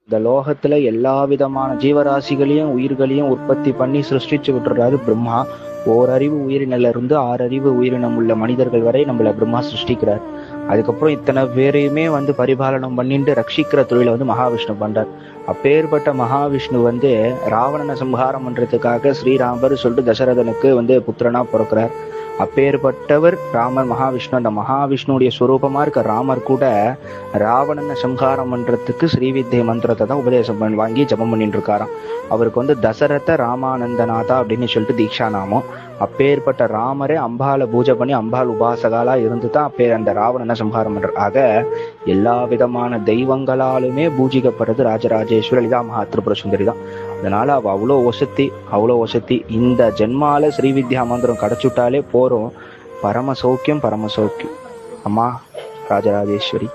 இந்த லோகத்துல எல்லா விதமான ஜீவராசிகளையும் உயிர்களையும் உற்பத்தி பண்ணி சிருஷ்டிச்சு விட்டுறாரு பிரம்மா. ஓரறிவு உயிரினில இருந்து 6 அறிவு உயிரினம் உள்ள மனிதர்கள் வரை நம்மள பிரம்மா சிருஷ்டிக்கிறார். அதுக்கப்புறம் இத்தனை பேரையுமே பரிபாலனம் பண்ணிட்டு ரட்சிக்கிற தொழிலை மகாவிஷ்ணு பண்றார். அப்பேற்பட்ட மகாவிஷ்ணு ராவணனை சம்ஹாரம் பண்றதுக்காக ஸ்ரீராமர் சொல்லிட்டு தசரதனுக்கு புத்திரனா பிறக்கிறார். அப்பேற்பட்டவர் ராமர் மகாவிஷ்ணு. அந்த மகாவிஷ்ணுடைய ஸ்வரூபமா இருக்க ராமர் கூட ராவணனை சம்ஹாரம் பண்றதுக்கு ஸ்ரீவித்யை மந்திரத்தை தான் உபதேசம் வாங்கி ஜபம் பண்ணிட்டு இருக்காராம். அவருக்கு தசரத ராமானந்தநாதா அப்படின்னு சொல்லிட்டு தீக்ஷா நாமம். அப்பேற்பட்ட ராமரே அம்பால பூஜை பண்ணி அம்பாள் உபாசகாலா இருந்து தான் அந்த ராவணனை சம்ஹாரம் பண்றார். ஆக எல்லா விதமான தெய்வங்களாலுமே பூஜிக்கப்படுறது ராஜராஜேஸ்வரி லலிதா மகா திரிபுர சுந்தரி தான். அதனால அவ அவ்வளோ வசதி. இந்த ஜென்மால ஸ்ரீவித்யா மந்திரம் கிடைச்சுட்டாலே போறோம். பரம சௌக்கியம். அம்மா ராஜராஜேஸ்வரி.